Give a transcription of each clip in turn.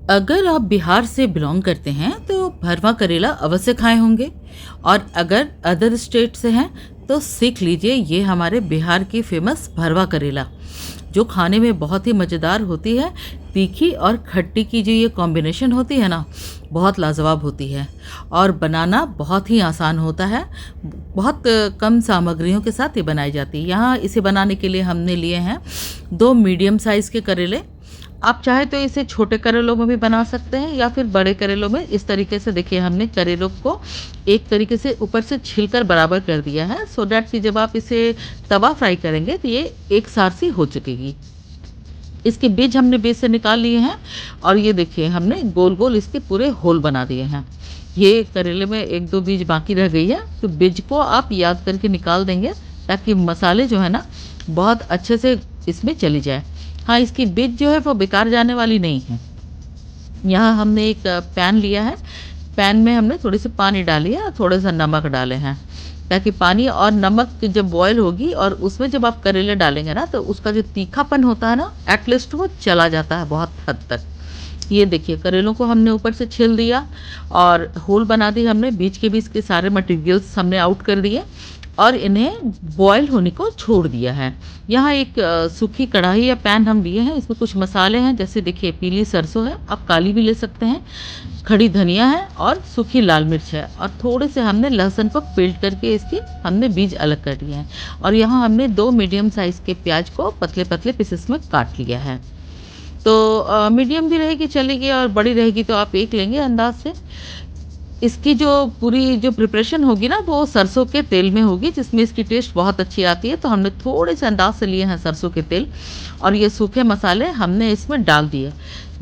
अगर आप बिहार से बिलोंग करते हैं तो भरवा करेला अवश्य खाए होंगे। और अगर अदर स्टेट से हैं तो सीख लीजिए, ये हमारे बिहार की फेमस भरवा करेला जो खाने में बहुत ही मज़ेदार होती है। तीखी और खट्टी की जो ये कॉम्बिनेशन होती है ना, बहुत लाजवाब होती है। और बनाना बहुत ही आसान होता है। बहुत कम सामग्रियों के साथ ये बनाई जाती है। यहाँ इसे बनाने के लिए हमने लिए हैं 2 मीडियम साइज़ के करेले। आप चाहे तो इसे छोटे करेलों में भी बना सकते हैं या फिर बड़े करेलों में। इस तरीके से देखिए, हमने करेलों को एक तरीके से ऊपर से छिलकर बराबर कर दिया है, सो दैट कि जब आप इसे तवा फ्राई करेंगे तो ये एक सार सी हो चुकेगी। इसके बीज हमने बीज से निकाल लिए हैं और ये देखिए, हमने गोल गोल इसके पूरे होल बना दिए हैं। ये करेले में एक दो बीज बाकी रह गई है, तो बीज को आप याद करके निकाल देंगे ताकि मसाले जो है ना बहुत अच्छे से इसमें चली जाए। हाँ, इसकी बीज जो है वो बेकार जाने वाली नहीं है। यहाँ हमने एक पैन लिया है। पैन में हमने थोड़ी सी पानी डाली है और थोड़ा सा नमक डाले हैं, ताकि पानी और नमक जब बॉयल होगी और उसमें जब आप करेले डालेंगे ना, तो उसका जो तीखापन होता है ना, एटलीस्ट वो चला जाता है बहुत हद तक। ये देखिए, करेलों को हमने ऊपर से छील दिया और होल बना दी हमने। बीच के बीच के सारे मटेरियल्स हमने आउट कर दिए और इन्हें बॉयल होने को छोड़ दिया है। यहाँ एक सूखी कढ़ाई या पैन हम लिए हैं। इसमें कुछ मसाले हैं, जैसे देखिए पीली सरसों है, आप काली भी ले सकते हैं, खड़ी धनिया है और सूखी लाल मिर्च है, और थोड़े से हमने लहसुन को पील करके इसकी हमने बीज अलग कर दिए हैं। और यहाँ हमने 2 मीडियम साइज़ के प्याज को पतले पतले पीसेस में काट लिया है। तो मीडियम भी रहेगी चलेगी, और बड़ी रहेगी तो आप एक लेंगे अंदाज से। इसकी जो पूरी जो प्रिपरेशन होगी ना, वो सरसों के तेल में होगी, जिसमें इसकी टेस्ट बहुत अच्छी आती है। तो हमने थोड़े से अंदाज से लिए हैं सरसों के तेल, और ये सूखे मसाले हमने इसमें डाल दिए।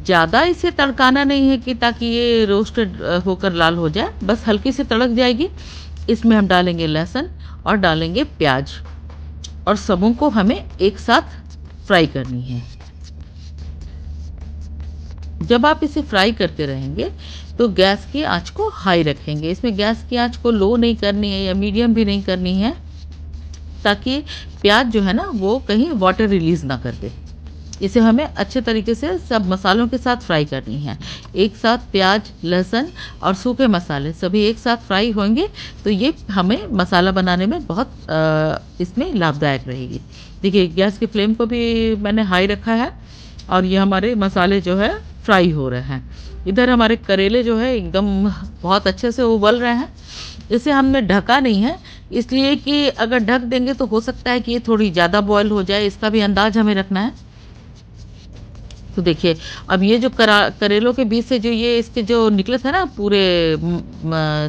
ज़्यादा इसे तड़काना नहीं है कि ताकि ये रोस्टेड होकर लाल हो जाए, बस हल्की सी तड़क जाएगी। इसमें हम डालेंगे लहसुन और डालेंगे प्याज, और सबों को हमें एक साथ फ्राई करनी है। जब आप इसे फ्राई करते रहेंगे तो गैस की आंच को हाई रखेंगे। इसमें गैस की आंच को लो नहीं करनी है या मीडियम भी नहीं करनी है, ताकि प्याज जो है ना वो कहीं वाटर रिलीज़ ना कर दे। इसे हमें अच्छे तरीके से सब मसालों के साथ फ्राई करनी है। एक साथ प्याज, लहसुन और सूखे मसाले सभी एक साथ फ्राई होंगे तो ये हमें मसाला बनाने में बहुत इसमें लाभदायक रहेगी। देखिए, गैस की फ्लेम को भी मैंने हाई रखा है और ये हमारे मसाले जो है फ्राई हो रहे हैं। इधर हमारे करेले जो है एकदम बहुत अच्छे से उबल रहे हैं। इसे हमने ढका नहीं है, इसलिए कि अगर ढक देंगे तो हो सकता है कि ये थोड़ी ज़्यादा बॉयल हो जाए, इसका भी अंदाज़ हमें रखना है। तो देखिए, अब ये जो करेलों के बीच से जो ये इसके जो निकले थे ना पूरे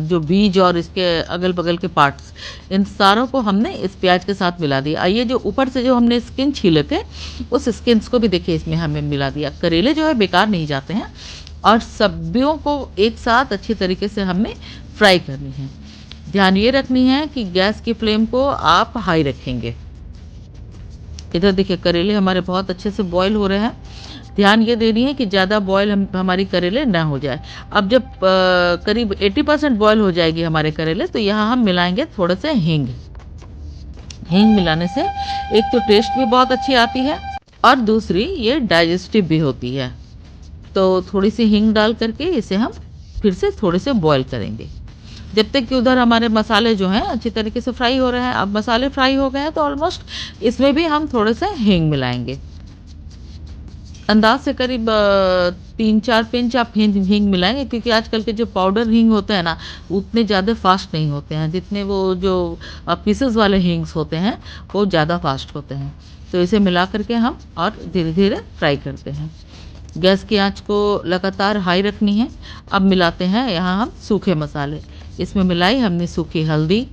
जो बीज और इसके अगल बगल के पार्ट्स, इन सारों को हमने इस प्याज के साथ मिला दिया। ये जो ऊपर से जो हमने स्किन छीले थे, उस स्किन्स को भी देखिए इसमें हमें मिला दिया। करेले जो है बेकार नहीं जाते हैं, और सब्जियों को एक साथ अच्छी तरीके से हमें फ्राई करनी है। ध्यान ये रखनी है कि गैस की फ्लेम को आप हाई रखेंगे। इधर देखिए, करेले हमारे बहुत अच्छे से बॉयल हो रहे हैं। ध्यान ये देनी है कि ज़्यादा बॉयल हमारी करेले ना हो जाए। अब जब करीब 80% बॉयल हो जाएगी हमारे करेले, तो यहाँ हम मिलाएंगे थोड़ा सा हींग। हींग मिलाने से एक तो टेस्ट भी बहुत अच्छी आती है, और दूसरी ये डाइजेस्टिव भी होती है। तो थोड़ी सी हींग डाल करके इसे हम फिर से थोड़े से बॉयल करेंगे, जब तक कि उधर हमारे मसाले जो हैं अच्छी तरीके से फ्राई हो रहे हैं। अब मसाले फ्राई हो गए हैं तो ऑलमोस्ट इसमें भी हम थोड़े से हींग मिलाएंगे। अंदाज से करीब 3-4 पिंच आप हींग हींग मिलाएंगे, क्योंकि आजकल के जो पाउडर हींग होते हैं ना, उतने ज़्यादा फास्ट नहीं होते हैं जितने वो जो पीसेस वाले हींग्स होते हैं, वो ज़्यादा फास्ट होते हैं। तो इसे मिला करके हम और धीरे धीरे फ्राई करते हैं। गैस की आंच को लगातार हाई रखनी है। अब मिलाते हैं यहाँ हम सूखे मसाले। इसमें मिलाई हमने सूखी हल्दी,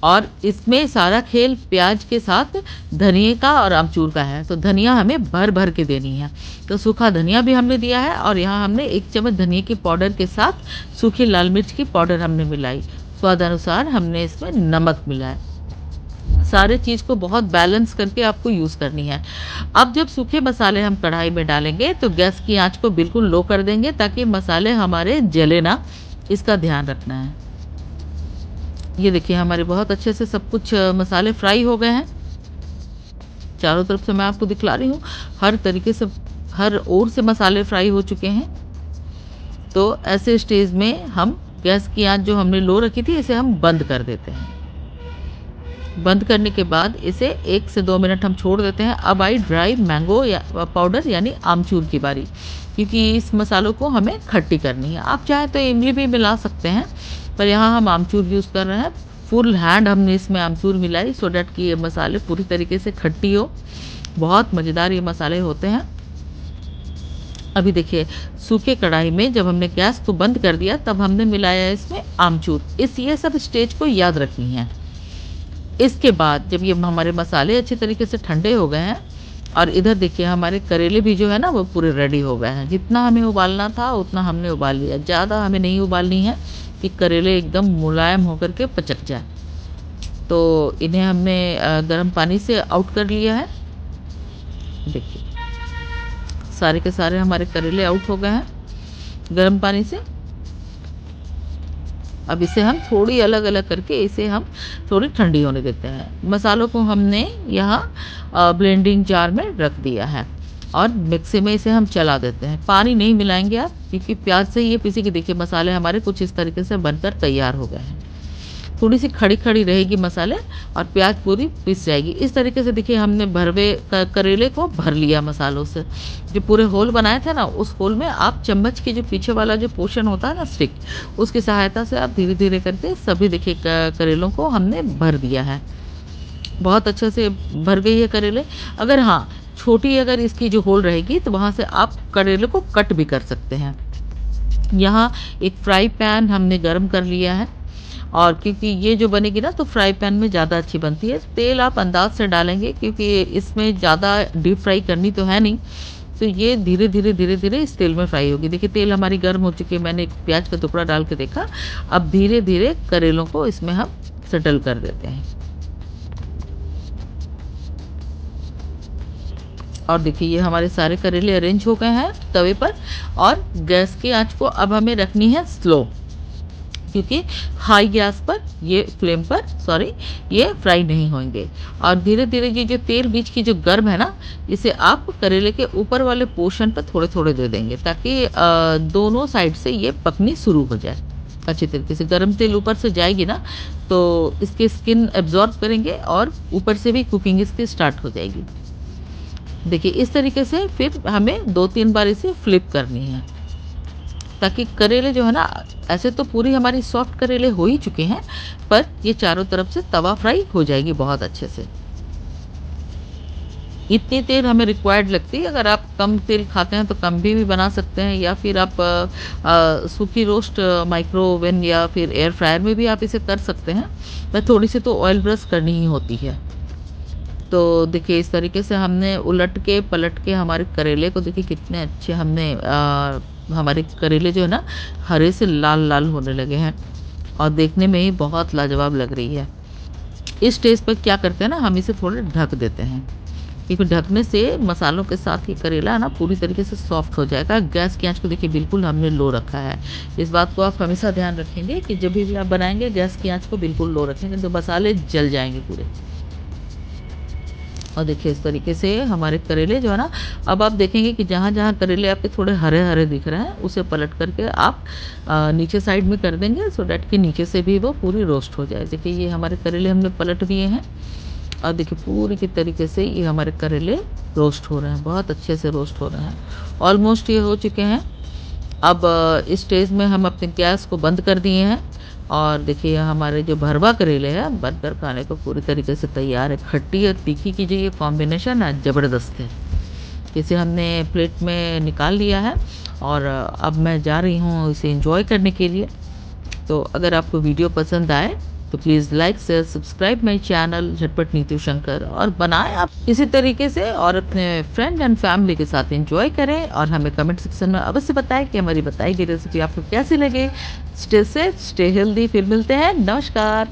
और इसमें सारा खेल प्याज के साथ धनिए का और अमचूर का है। तो धनिया हमें भर भर के देनी है, तो सूखा धनिया भी हमने दिया है, और यहाँ हमने 1 चम्मच धनिए की पाउडर के साथ सूखी लाल मिर्च की पाउडर हमने मिलाई। स्वाद अनुसार हमने इसमें नमक मिलाया। सारे चीज़ को बहुत बैलेंस करके आपको यूज़ करनी है। अब जब सूखे मसाले हम कढ़ाई में डालेंगे तो गैस की आंच को बिल्कुल लो कर देंगे, ताकि मसाले हमारे जले ना, इसका ध्यान रखना है। ये देखिए, हमारे बहुत अच्छे से सब कुछ मसाले फ्राई हो गए हैं। चारों तरफ से मैं आपको दिखला रही हूँ, हर तरीके से हर ओर से मसाले फ्राई हो चुके हैं। तो ऐसे स्टेज में हम गैस की आंच जो हमने लो रखी थी इसे हम बंद कर देते हैं। बंद करने के बाद इसे 1 से 2 मिनट हम छोड़ देते हैं। अब आई ड्राई मैंगो या पाउडर यानी आमचूर की बारी, क्योंकि इस मसालों को हमें खट्टी करनी है। आप चाहें तो इमली भी मिला सकते हैं, पर यहाँ हम आमचूर यूज़ कर रहे हैं। फुल हैंड हमने इसमें आमचूर मिलाई सो डैट कि ये मसाले पूरी तरीके से खट्टी हो। बहुत मज़ेदार ये मसाले होते हैं। अभी देखिए, सूखे कढ़ाई में जब हमने गैस को बंद कर दिया तब हमने मिलाया इसमें आमचूर। ये सब स्टेज को याद रखनी है। इसके बाद जब ये हमारे मसाले अच्छे तरीके से ठंडे हो गए हैं और इधर देखिए हमारे करेले भी जो है ना वो पूरे रेडी हो गए हैं। जितना हमें उबालना था उतना हमने उबाल लिया, ज़्यादा हमें नहीं उबालनी है कि करेले एकदम मुलायम होकर के पचक जाए। तो इन्हें हमने गर्म पानी से आउट कर लिया है। देखिए सारे के सारे हमारे करेले आउट हो गए हैं गर्म पानी से। अब इसे हम थोड़ी अलग अलग करके इसे हम थोड़ी ठंडी होने देते हैं। मसालों को हमने यहाँ ब्लेंडिंग जार में रख दिया है और मिक्सी में इसे हम चला देते हैं। पानी नहीं मिलाएंगे आप, क्योंकि प्याज से ये पीसी के देखिए मसाले हमारे कुछ इस तरीके से बनकर तैयार हो गए हैं। थोड़ी सी खड़ी खड़ी रहेगी मसाले और प्याज पूरी पिस जाएगी। इस तरीके से देखिए हमने भरवे करेले को भर लिया मसालों से। जो पूरे होल बनाए थे ना, उस होल में आप चम्मच के जो पीछे वाला जो पोर्शन होता है ना स्टिक, उसकी सहायता से आप धीरे धीरे करके सभी देखिए करेलों को हमने भर दिया है। बहुत अच्छे से भर गई है करेले। अगर हाँ छोटी अगर इसकी जो होल रहेगी तो वहाँ से आप करेले को कट भी कर सकते हैं। यहाँ एक फ्राई पैन हमने गर्म कर लिया है और क्योंकि ये जो बनेगी ना तो फ्राई पैन में ज़्यादा अच्छी बनती है। तेल आप अंदाज से डालेंगे क्योंकि इसमें ज़्यादा डीप फ्राई करनी तो है नहीं, तो ये धीरे धीरे धीरे धीरे इस तेल में फ्राई होगी। देखिए तेल हमारी गर्म हो चुकी है। मैंने एक प्याज का टुकड़ा डाल के देखा। अब धीरे धीरे करेलों को इसमें हम सेटल कर देते हैं और देखिए ये हमारे सारे करेले अरेंज हो गए हैं तवे पर। और गैस की आंच को अब हमें रखनी है स्लो, क्योंकि हाई गैस पर ये फ्लेम पर ये फ्राई नहीं होंगे। और धीरे धीरे ये जो तेल बीच की जो गर्म है ना, इसे आप करेले के ऊपर वाले पोर्शन पर थोड़े थोड़े दे देंगे ताकि दोनों साइड से ये पकनी शुरू हो जाए अच्छी तरीके से। गर्म तेल ऊपर से जाएगी ना तो इसके स्किन एब्जॉर्ब करेंगे और ऊपर से भी कुकिंग इसकी स्टार्ट हो जाएगी। देखिए इस तरीके से फिर हमें 2-3 बार इसे फ्लिप करनी है ताकि करेले जो है ना, ऐसे तो पूरी हमारी सॉफ्ट करेले हो ही चुके हैं, पर ये चारों तरफ से तवा फ्राई हो जाएगी बहुत अच्छे से। इतनी तेल हमें रिक्वायर्ड लगती है। अगर आप कम तेल खाते हैं तो कम भी बना सकते हैं, या फिर आप सूखी रोस्ट माइक्रो ओवन या फिर एयर फ्रायर में भी आप इसे कर सकते हैं। पर थोड़ी सी तो ऑयल ब्रश करनी ही होती है। तो देखिए इस तरीके से हमने उलट के पलट के हमारे करेले को देखिए कितने अच्छे हमने हमारे करेले जो है ना हरे से लाल लाल होने लगे हैं और देखने में ही बहुत लाजवाब लग रही है। इस स्टेज पर क्या करते हैं ना, हम इसे थोड़ा ढक देते हैं, क्योंकि ढकने से मसालों के साथ ये करेला ना पूरी तरीके से सॉफ्ट हो जाएगा। गैस की आंच को देखिए बिल्कुल हमने लो रखा है। इस बात को आप हमेशा ध्यान रखेंगे कि जब भी आप बनाएंगे गैस की आंच को बिल्कुल लो रखेंगे तो मसाले जल जाएंगे पूरे। और देखिए इस तरीके से हमारे करेले जो है ना, अब आप देखेंगे कि जहाँ जहाँ करेले आपके थोड़े हरे हरे दिख रहे हैं उसे पलट करके आप नीचे साइड में कर देंगे सो डैट कि नीचे से भी वो पूरी रोस्ट हो जाए। देखिए ये हमारे करेले हमने पलट दिए हैं और देखिए पूरी की तरीके से ये हमारे करेले रोस्ट हो रहे हैं, बहुत अच्छे से रोस्ट हो रहे हैं। ऑलमोस्ट ये हो चुके हैं। अब इस स्टेज में हम अपने गैस को बंद कर दिए हैं और देखिए हमारे जो भरवा करेले हैं बनकर खाने को पूरी तरीके से तैयार है। खट्टी और तीखी की जो ये कॉम्बिनेशन है ज़बरदस्त है। इसे हमने प्लेट में निकाल लिया है और अब मैं जा रही हूँ इसे एंजॉय करने के लिए। तो अगर आपको वीडियो पसंद आए तो please like share subscribe my channel झटपट नीतू शंकर, और बनाएं आप इसी तरीके से और अपने फ्रेंड एंड फैमिली के साथ एंजॉय करें और हमें कमेंट सेक्शन में अवश्य बताएं कि हमारी बताई गई रेसिपी आपको कैसी लगे। Stay safe, stay healthy. फिर मिलते हैं। नमस्कार।